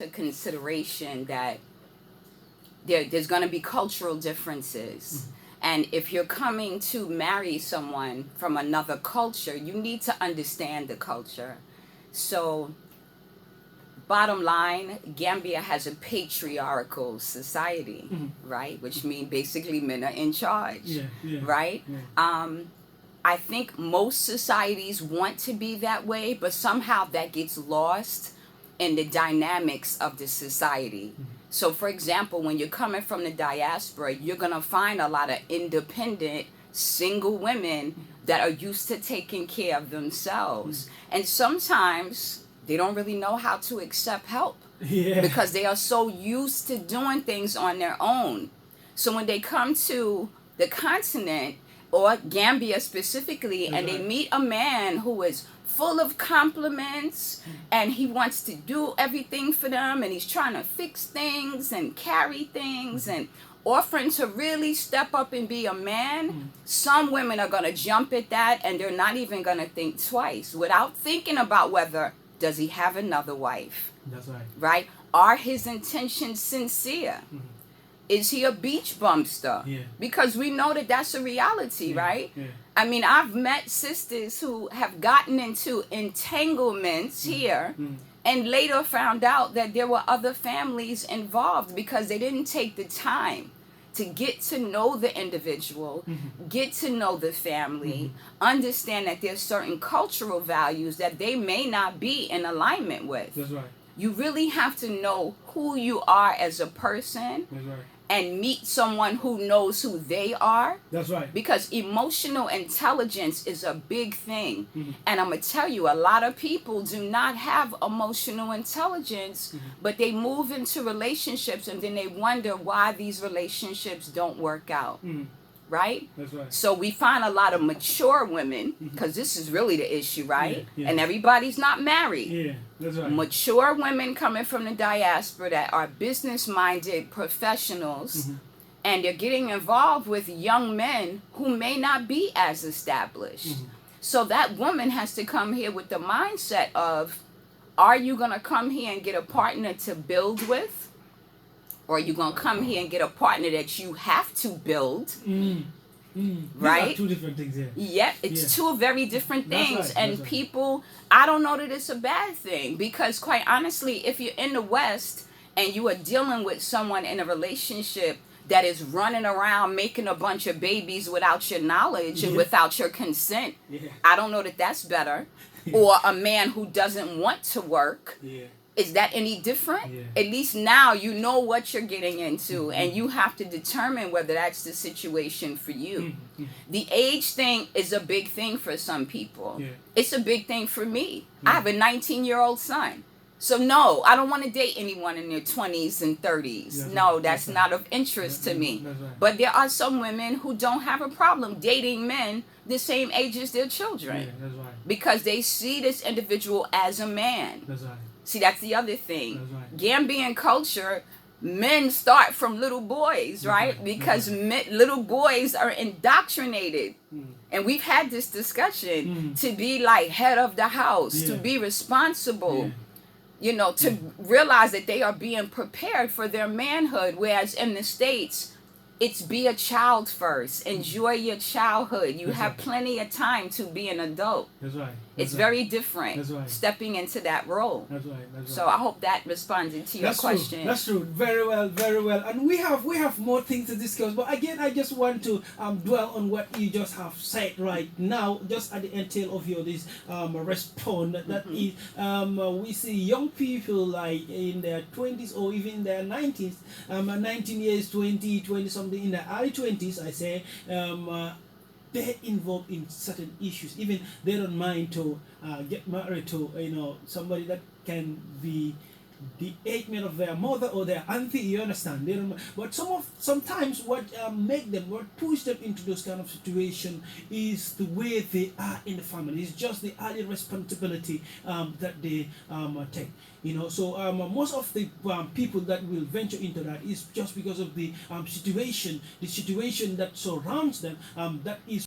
into consideration that there's going to be cultural differences. And if you're coming to marry someone from another culture, you need to understand the culture. So, bottom line, Gambia has a patriarchal society, right? Which means basically men are in charge, right? I think most societies want to be that way, but somehow that gets lost in the dynamics of the society. So, for example, when you're coming from the diaspora, you're going to find a lot of independent, single women that are used to taking care of themselves. And sometimes they don't really know how to accept help because they are so used to doing things on their own. So when they come to the continent, or Gambia specifically, and they meet a man who is full of compliments and he wants to do everything for them, and he's trying to fix things and carry things and offering to really step up and be a man, some women are going to jump at that, and they're not even going to think twice without thinking about whether does he have another wife. That's right. Right? Are his intentions sincere? Is he a beach bumster? Because we know that that's a reality, right? I mean, I've met sisters who have gotten into entanglements here and later found out that there were other families involved because they didn't take the time to get to know the individual, get to know the family, understand that there's certain cultural values that they may not be in alignment with. That's right. You really have to know who you are as a person. That's right. And meet someone who knows who they are. That's right. Because emotional intelligence is a big thing. And I'm going to tell you, a lot of people do not have emotional intelligence, but they move into relationships and then they wonder why these relationships don't work out. Right? That's right. So we find a lot of mature women, because this is really the issue, right? And everybody's not married. That's right. Mature women coming from the diaspora that are business-minded professionals, and they're getting involved with young men who may not be as established. So that woman has to come here with the mindset of, are you going to come here and get a partner to build with? Or are you going to come here and get a partner that you have to build? Right? These are two different things here. Yeah, it's two very different things. Right, and people, I don't know that it's a bad thing, because quite honestly, if you're in the West and you are dealing with someone in a relationship that is running around making a bunch of babies without your knowledge and without your consent, I don't know that that's better. Or a man who doesn't want to work. Is that any different? At least now you know what you're getting into, and you have to determine whether that's the situation for you. The age thing is a big thing for some people. It's a big thing for me. I have a 19-year-old son. So no, I don't want to date anyone in their 20s and 30s. No, that's not of interest to me. But there are some women who don't have a problem dating men the same age as their children. Because they see this individual as a man. See, that's the other thing. Gambian culture, men start from little boys, right? Because little boys are indoctrinated. And we've had this discussion to be like head of the house, to be responsible, you know, to realize that they are being prepared for their manhood. Whereas in the States, it's be a child first. Enjoy your childhood. You have plenty of time to be an adult. It's very different stepping into that role. So I hope that responded to your question. That's true. Very well, very well. And we have more things to discuss. But again, I just want to dwell on what you just have said right now, just at the entail of your this response. That is, we see young people like in their 20s or even their 90s, 19 years, 20 something, in the early 20s, I say, they're involved in certain issues. Even they don't mind to get married to, you know, somebody that can be the age mate of their mother or their auntie. You understand? They don't. But sometimes what push them into those kind of situation is the way they are in the family. It's just the early responsibility that they take. You know, so most of the people that will venture into that is just because of the situation that surrounds them. That is